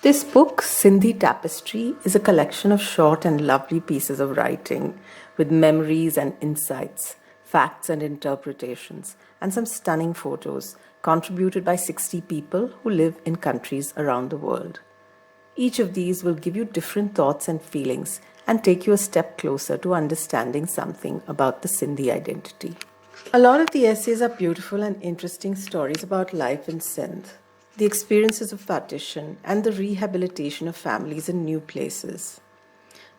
This book, Sindhi Tapestry, is a collection of short and lovely pieces of writing with memories and insights, facts and interpretations, and some stunning photos contributed by 60 people who live in countries around the world. Each of these will give you different thoughts and feelings and take you a step closer to understanding something about the Sindhi identity. A lot of the essays are beautiful and interesting stories about life in Sindh, the experiences of partition, and the rehabilitation of families in new places.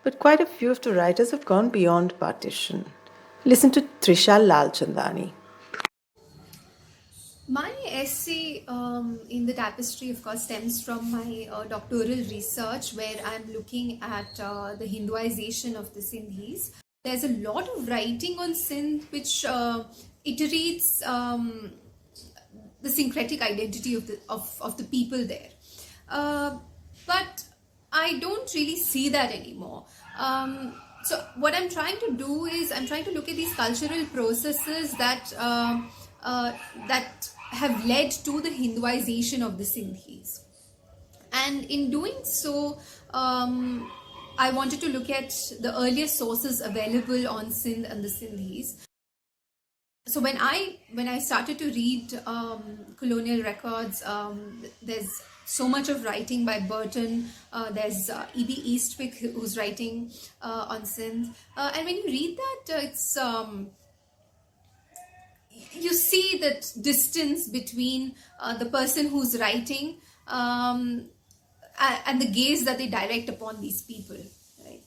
But quite a few of the writers have gone beyond partition. Listen to Trisha Lalchandani. My essay in the tapestry, of course, stems from my doctoral research where I'm looking at the Hinduization of the Sindhis. There's a lot of writing on Sindh which iterates the syncretic identity of the people there. But I don't really see that anymore. So what I'm trying to do is I'm trying to look at these cultural processes that have led to the Hinduization of the Sindhis. And in doing so, I wanted to look at the earliest sources available on Sindh and the Sindhis. So when I started to read colonial records, there's so much of writing by Burton. There's 𝗦𝗶𝗱𝗵𝗶 who's writing on Sindh, and when you read that, it's you see that distance between the person who's writing and the gaze that they direct upon these people. Right?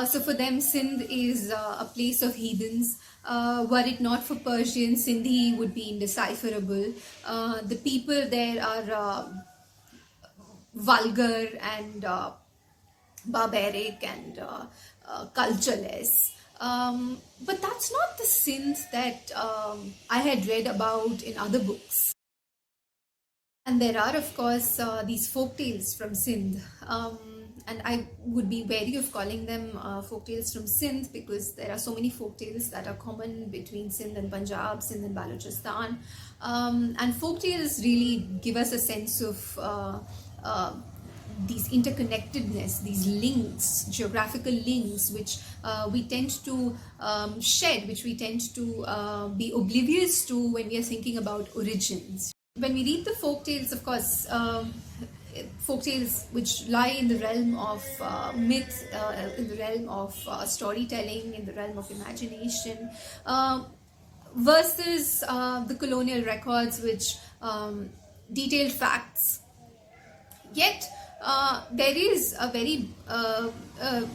So for them, Sindh is a place of heathens. Were it not for Persian, Sindhi would be indecipherable. The people there are vulgar and barbaric and cultureless. But that's not the Sindh that I had read about in other books. And there are, of course, these folk tales from Sindh. And I would be wary of calling them folk tales from Sindh because there are so many folk tales that are common between Sindh and Punjab, Sindh and Balochistan. And folk tales really give us a sense of these interconnectedness, these links, geographical links, which we tend to shed, which we tend to be oblivious to when we are thinking about origins. When we read the folk tales, of course, folk tales which lie in the realm of myth, in the realm of storytelling, in the realm of imagination, versus the colonial records which detailed facts. Yet there is a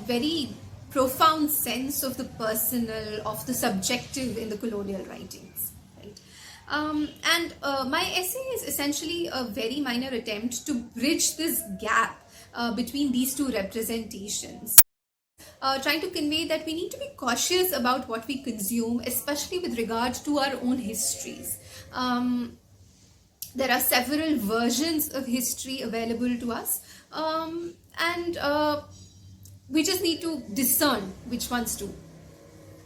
very profound sense of the personal, of the subjective in the colonial writings. Right? And my essay is essentially a very minor attempt to bridge this gap between these two representations. Trying to convey that we need to be cautious about what we consume, especially with regard to our own histories. There are several versions of history available to us, and we just need to discern which ones to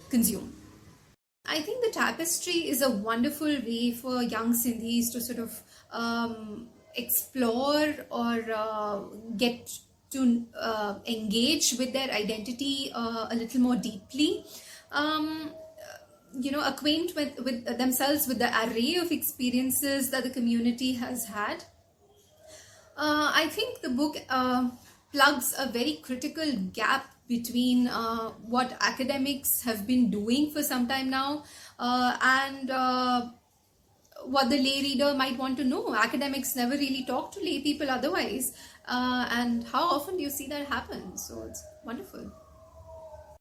consume. I think the tapestry is a wonderful way for young Sindhis to sort of explore or get to engage with their identity a little more deeply. Acquaint with themselves with the array of experiences that the community has had. I think the book plugs a very critical gap between what academics have been doing for some time now and what the lay reader might want to know. Academics never really talk to lay people otherwise, and how often do you see that happen? So it's wonderful.